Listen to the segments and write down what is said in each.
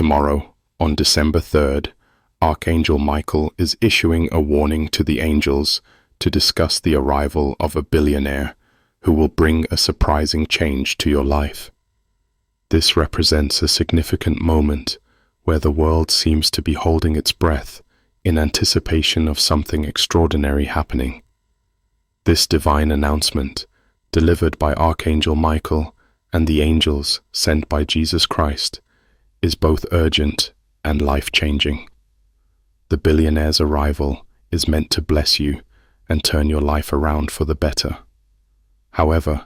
Tomorrow, on December 3rd, Archangel Michael is issuing a warning to the angels to discuss the arrival of a billionaire who will bring a surprising change to your life. This represents a significant moment where the world seems to be holding its breath in anticipation of something extraordinary happening. This divine announcement, delivered by Archangel Michael and the angels sent by Jesus Christ, is both urgent and life-changing. The billionaire's arrival is meant to bless you and turn your life around for the better. However,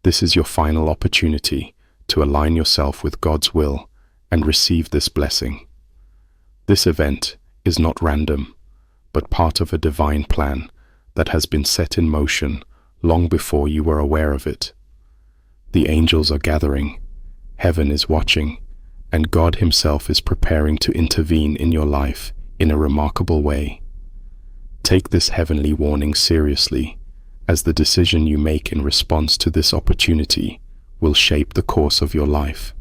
this is your final opportunity to align yourself with God's will and receive this blessing. This event is not random, but part of a divine plan that has been set in motion long before you were aware of it. The angels are gathering, heaven is watching, and God Himself is preparing to intervene in your life in a remarkable way. Take this heavenly warning seriously, as the decision you make in response to this opportunity will shape the course of your life.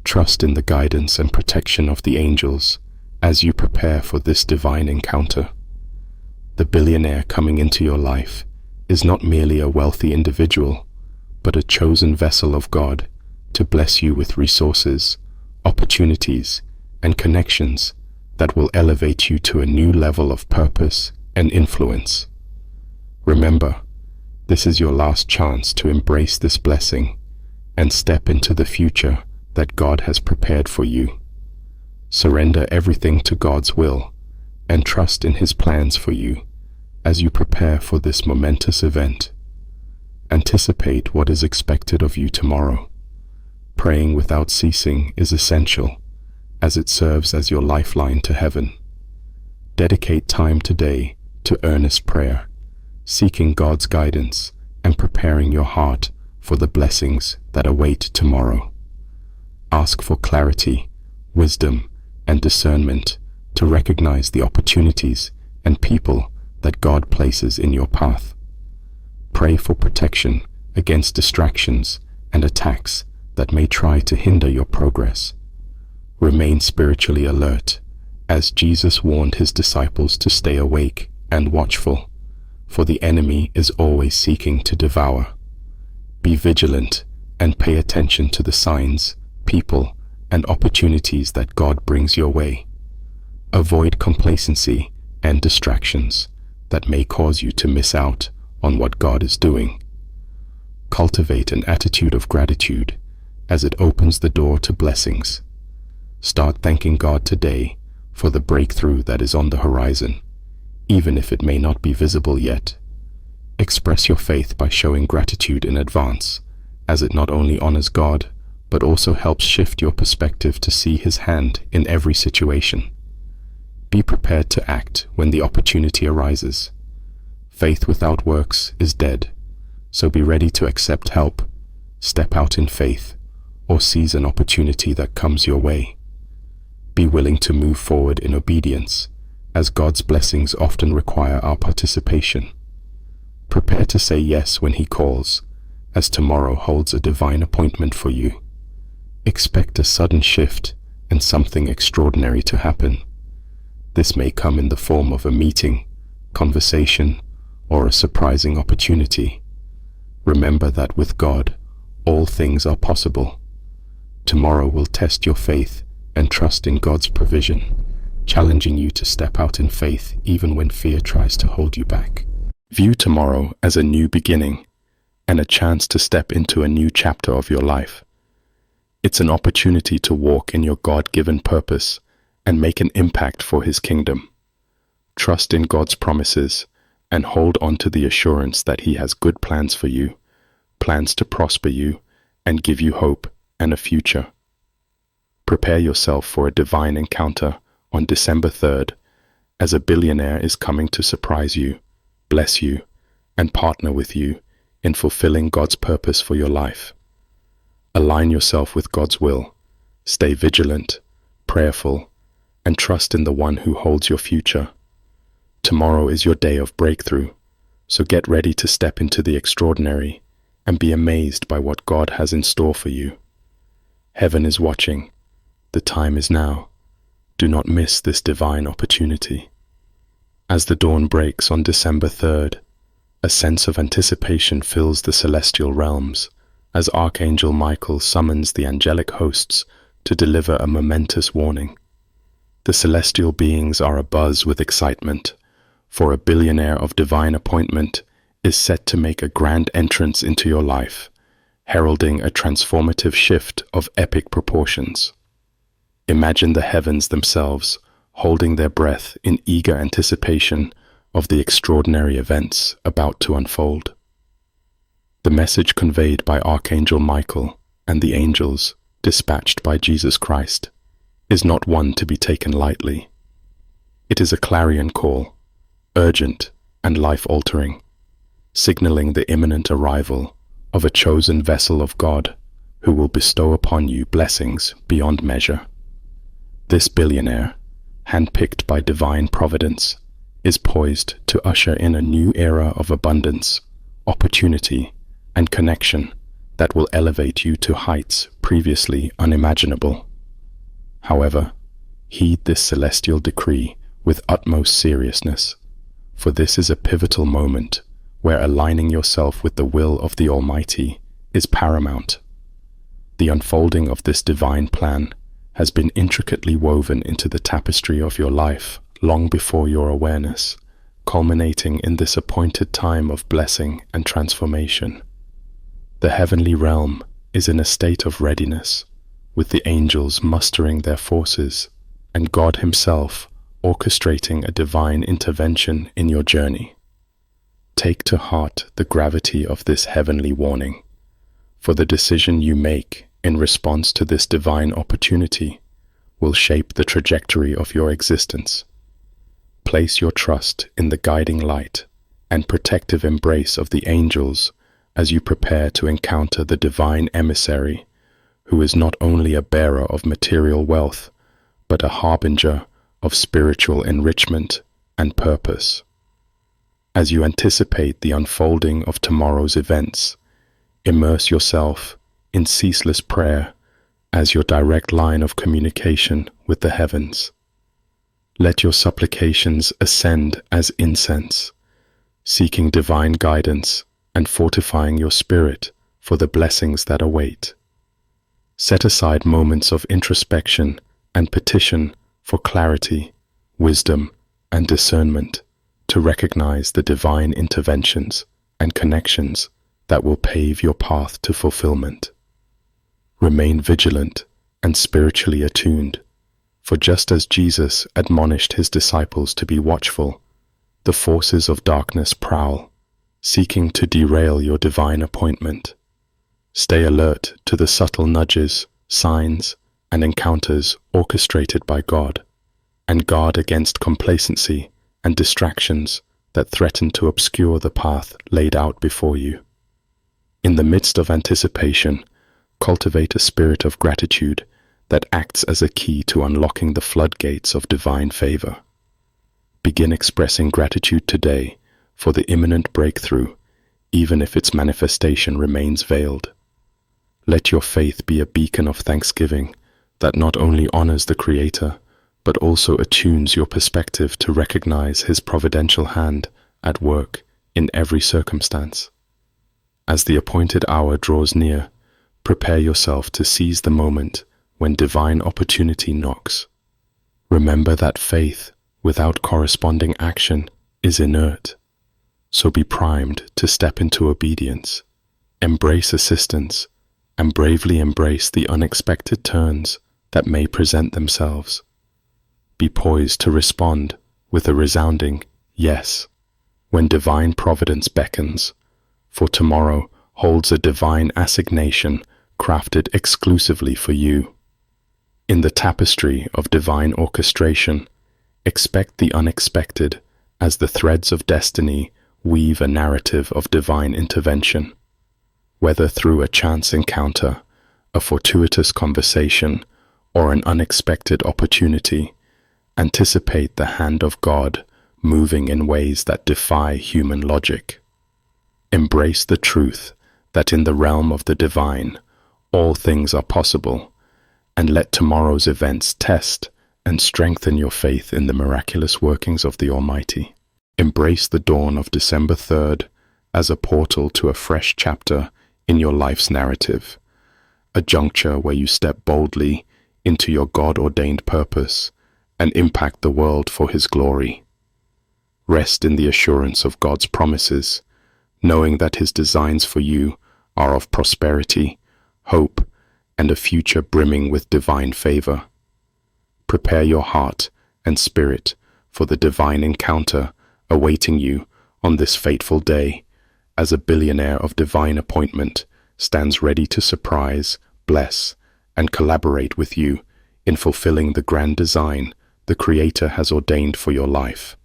Trust in the guidance and protection of the angels as you prepare for this divine encounter. The billionaire coming into your life is not merely a wealthy individual, but a chosen vessel of God to bless you with resources, opportunities, and connections that will elevate you to a new level of purpose and influence. Remember, this is your last chance to embrace this blessing and step into the future that God has prepared for you. Surrender everything to God's will and trust in His plans for you as you prepare for this momentous event. Anticipate what is expected of you tomorrow. Praying without ceasing is essential, as it serves as your lifeline to heaven. Dedicate time today to earnest prayer, seeking God's guidance and preparing your heart for the blessings that await tomorrow. Ask for clarity, wisdom, and discernment to recognize the opportunities and people that God places in your path. Pray for protection against distractions and attacks that may try to hinder your progress. Remain spiritually alert, as Jesus warned His disciples to stay awake and watchful, for the enemy is always seeking to devour. Be vigilant and pay attention to the signs, people, and opportunities that God brings your way. Avoid complacency and distractions that may cause you to miss out on what God is doing. Cultivate an attitude of gratitude as it opens the door to blessings. Start thanking God today for the breakthrough that is on the horizon, even if it may not be visible yet. Express your faith by showing gratitude in advance, as it not only honors God, but also helps shift your perspective to see His hand in every situation. Be prepared to act when the opportunity arises. Faith without works is dead, so be ready to accept help, step out in faith, or seize an opportunity that comes your way. Be willing to move forward in obedience, as God's blessings often require our participation. Prepare to say yes when He calls, as tomorrow holds a divine appointment for you. Expect a sudden shift and something extraordinary to happen. This may come in the form of a meeting, conversation, or a surprising opportunity. Remember that with God, all things are possible. Tomorrow will test your faith and trust in God's provision, challenging you to step out in faith even when fear tries to hold you back. View tomorrow as a new beginning and a chance to step into a new chapter of your life. It's an opportunity to walk in your God-given purpose and make an impact for His kingdom. Trust in God's promises and hold on to the assurance that He has good plans for you, plans to prosper you and give you hope and a future. Prepare yourself for a divine encounter on December 3rd, as a billionaire is coming to surprise you, bless you, and partner with you in fulfilling God's purpose for your life. Align yourself with God's will, stay vigilant, prayerful, and trust in the One who holds your future. Tomorrow is your day of breakthrough, so get ready to step into the extraordinary and be amazed by what God has in store for you. Heaven is watching, The time is now. Do not miss this divine opportunity. As the dawn breaks on December 3rd, a sense of anticipation fills the celestial realms as Archangel Michael summons the angelic hosts to deliver a momentous warning. The celestial beings are abuzz with excitement, for a billionaire of divine appointment is set to make a grand entrance into your life, heralding a transformative shift of epic proportions. Imagine the heavens themselves holding their breath in eager anticipation of the extraordinary events about to unfold. The message conveyed by Archangel Michael and the angels dispatched by Jesus Christ is not one to be taken lightly. It is a clarion call, urgent and life-altering, signaling the imminent arrival of a chosen vessel of God who will bestow upon you blessings beyond measure. This billionaire, handpicked by divine providence, is poised to usher in a new era of abundance, opportunity, and connection that will elevate you to heights previously unimaginable. However, heed this celestial decree with utmost seriousness, for this is a pivotal moment where aligning yourself with the will of the Almighty is paramount. The unfolding of this divine plan has been intricately woven into the tapestry of your life long before your awareness, culminating in this appointed time of blessing and transformation. The heavenly realm is in a state of readiness, with the angels mustering their forces and God Himself orchestrating a divine intervention in your journey. Take to heart the gravity of this heavenly warning, for the decision you make in response to this divine opportunity will shape the trajectory of your existence. Place your trust in the guiding light and protective embrace of the angels as you prepare to encounter the divine emissary, who is not only a bearer of material wealth, but a harbinger of spiritual enrichment and purpose. As you anticipate the unfolding of tomorrow's events, immerse yourself in ceaseless prayer as your direct line of communication with the heavens. Let your supplications ascend as incense, seeking divine guidance and fortifying your spirit for the blessings that await. Set aside moments of introspection and petition for clarity, wisdom, and discernment to recognize the divine interventions and connections that will pave your path to fulfillment. Remain vigilant and spiritually attuned, for just as Jesus admonished His disciples to be watchful, the forces of darkness prowl, seeking to derail your divine appointment. Stay alert to the subtle nudges, signs, and encounters orchestrated by God, and guard against complacency and distractions that threaten to obscure the path laid out before you. In the midst of anticipation, cultivate a spirit of gratitude that acts as a key to unlocking the floodgates of divine favor. Begin expressing gratitude today for the imminent breakthrough, even if its manifestation remains veiled. Let your faith be a beacon of thanksgiving that not only honors the Creator, but also attunes your perspective to recognize His providential hand at work in every circumstance. As the appointed hour draws near, prepare yourself to seize the moment when divine opportunity knocks. Remember that faith without corresponding action is inert, so be primed to step into obedience, embrace assistance, and bravely embrace the unexpected turns that may present themselves. Be poised to respond with a resounding yes when divine providence beckons, for tomorrow holds a divine assignation crafted exclusively for you. In the tapestry of divine orchestration, expect the unexpected as the threads of destiny weave a narrative of divine intervention. Whether through a chance encounter, a fortuitous conversation, or an unexpected opportunity, anticipate the hand of God moving in ways that defy human logic. Embrace the truth that in the realm of the divine, all things are possible, and let tomorrow's events test and strengthen your faith in the miraculous workings of the Almighty. Embrace the dawn of December 3rd as a portal to a fresh chapter in your life's narrative, a juncture where you step boldly into your God-ordained purpose and impact the world for His glory. Rest in the assurance of God's promises, knowing that His designs for you are of prosperity, hope, and a future brimming with divine favor. Prepare your heart and spirit for the divine encounter awaiting you on this fateful day, as a billionaire of divine appointment stands ready to surprise, bless, and collaborate with you in fulfilling the grand design the Creator has ordained for your life.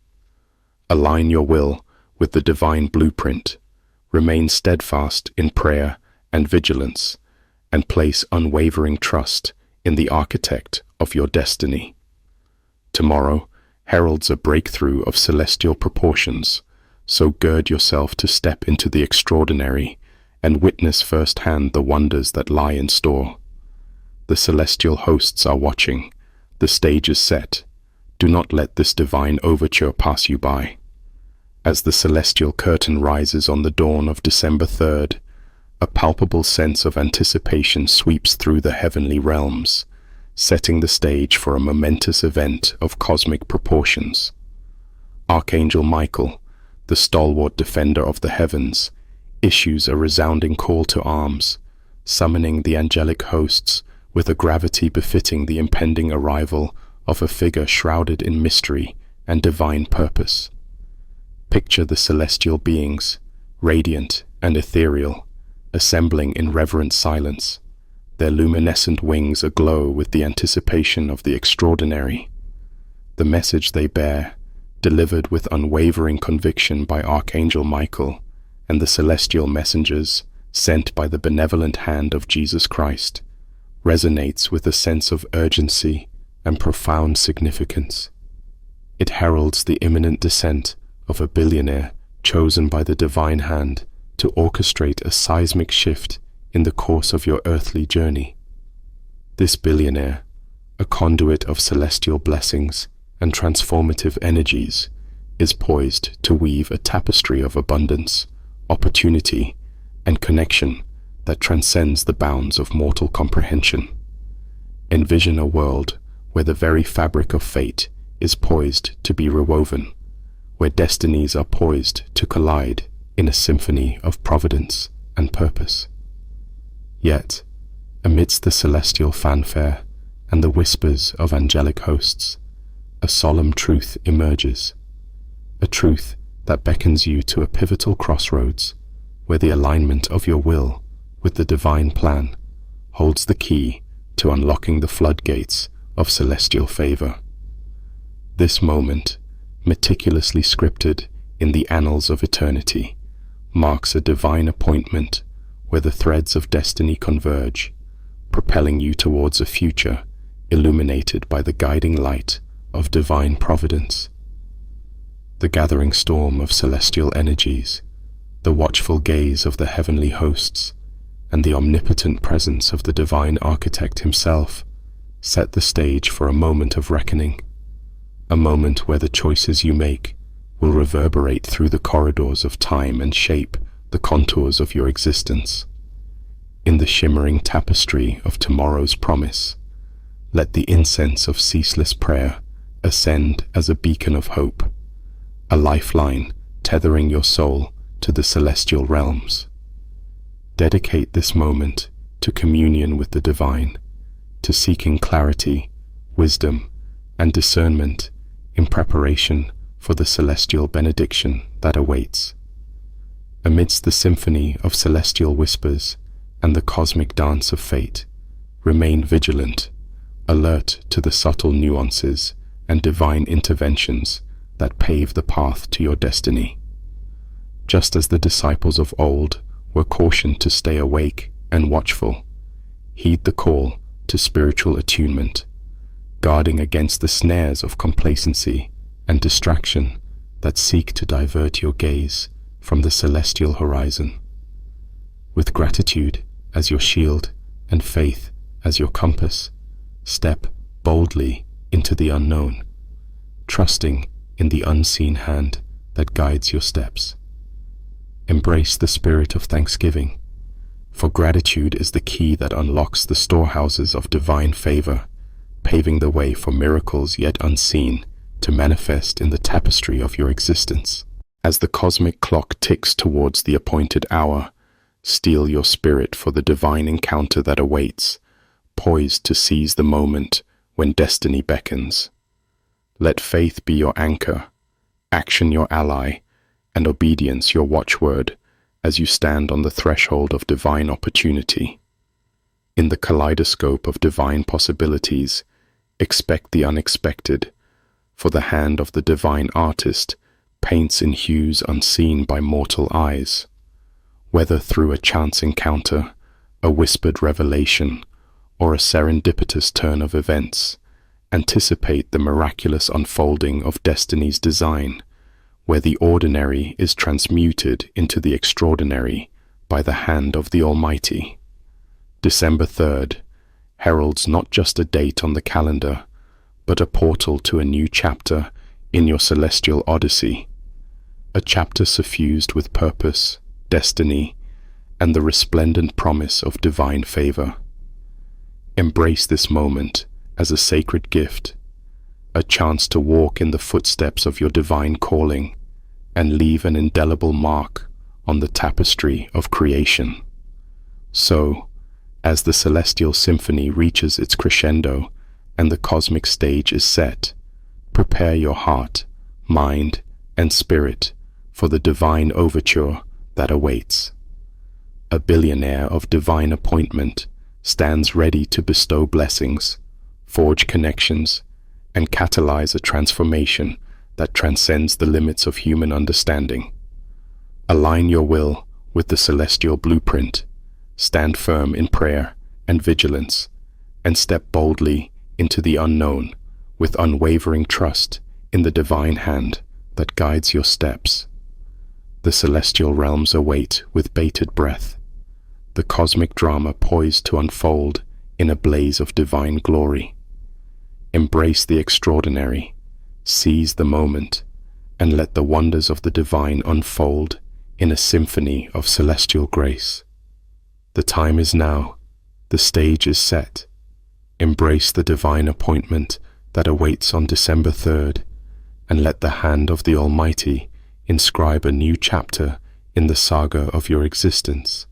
Align your will with the divine blueprint, remain steadfast in prayer and vigilance, and place unwavering trust in the architect of your destiny. Tomorrow heralds a breakthrough of celestial proportions, so gird yourself to step into the extraordinary and witness firsthand the wonders that lie in store. The celestial hosts are watching. The stage is set. Do not let this divine overture pass you by. As the celestial curtain rises on the dawn of December 3rd, a palpable sense of anticipation sweeps through the heavenly realms, setting the stage for a momentous event of cosmic proportions. Archangel Michael, the stalwart defender of the heavens, issues a resounding call to arms, summoning the angelic hosts with a gravity befitting the impending arrival of a figure shrouded in mystery and divine purpose. Picture the celestial beings, radiant and ethereal, assembling in reverent silence, their luminescent wings aglow with the anticipation of the extraordinary. The message they bear, delivered with unwavering conviction by Archangel Michael and the celestial messengers sent by the benevolent hand of Jesus Christ, resonates with a sense of urgency and profound significance. It heralds the imminent descent of a billionaire chosen by the divine hand to orchestrate a seismic shift in the course of your earthly journey. This billionaire, a conduit of celestial blessings and transformative energies, is poised to weave a tapestry of abundance, opportunity, and connection that transcends the bounds of mortal comprehension. Envision a world where the very fabric of fate is poised to be rewoven, where destinies are poised to collide in a symphony of providence and purpose. Yet, amidst the celestial fanfare and the whispers of angelic hosts, a solemn truth emerges, a truth that beckons you to a pivotal crossroads where the alignment of your will with the divine plan holds the key to unlocking the floodgates of celestial favor. This moment, meticulously scripted in the annals of eternity, marks a divine appointment where the threads of destiny converge, propelling you towards a future illuminated by the guiding light of divine providence. The gathering storm of celestial energies, the watchful gaze of the heavenly hosts, and the omnipotent presence of the divine architect himself set the stage for a moment of reckoning, a moment where the choices you make will reverberate through the corridors of time and shape the contours of your existence. In the shimmering tapestry of tomorrow's promise, let the incense of ceaseless prayer ascend as a beacon of hope, a lifeline tethering your soul to the celestial realms. Dedicate this moment to communion with the divine, to seeking clarity, wisdom, and discernment in preparation for the celestial benediction that awaits. Amidst the symphony of celestial whispers and the cosmic dance of fate, remain vigilant, alert to the subtle nuances and divine interventions that pave the path to your destiny. Just as the disciples of old were cautioned to stay awake and watchful, heed the call to spiritual attunement, guarding against the snares of complacency and distraction that seek to divert your gaze from the celestial horizon. With gratitude as your shield and faith as your compass, Step boldly into the unknown, trusting in the unseen hand that guides your steps. Embrace the spirit of thanksgiving, for gratitude is the key that unlocks the storehouses of divine favor, paving the way for miracles yet unseen to manifest in the tapestry of your existence. As the cosmic clock ticks towards the appointed hour, steel your spirit for the divine encounter that awaits, poised to seize the moment when destiny beckons. Let faith be your anchor, action your ally, and obedience your watchword as you stand on the threshold of divine opportunity. In the kaleidoscope of divine possibilities, expect the unexpected, for the hand of the divine artist paints in hues unseen by mortal eyes. Whether through a chance encounter, a whispered revelation, or a serendipitous turn of events, anticipate the miraculous unfolding of destiny's design, where the ordinary is transmuted into the extraordinary by the hand of the Almighty. December 3rd heralds not just a date on the calendar, but a portal to a new chapter in your celestial odyssey, a chapter suffused with purpose, destiny, and the resplendent promise of divine favor. Embrace this moment as a sacred gift, a chance to walk in the footsteps of your divine calling and leave an indelible mark on the tapestry of creation. So, as the celestial symphony reaches its crescendo and the cosmic stage is set, prepare your heart, mind, and spirit for the divine overture that awaits. A billionaire of divine appointment stands ready to bestow blessings, forge connections, and catalyze a transformation that transcends the limits of human understanding. Align your will with the celestial blueprint, stand firm in prayer and vigilance, and step boldly into the unknown with unwavering trust in the divine hand that guides your steps. The celestial realms await with bated breath, the cosmic drama poised to unfold in a blaze of divine glory. Embrace the extraordinary, seize the moment, and let the wonders of the divine unfold in a symphony of celestial grace. The time is now, the stage is set. Embrace the divine appointment that awaits on December 3rd, and let the hand of the Almighty inscribe a new chapter in the saga of your existence.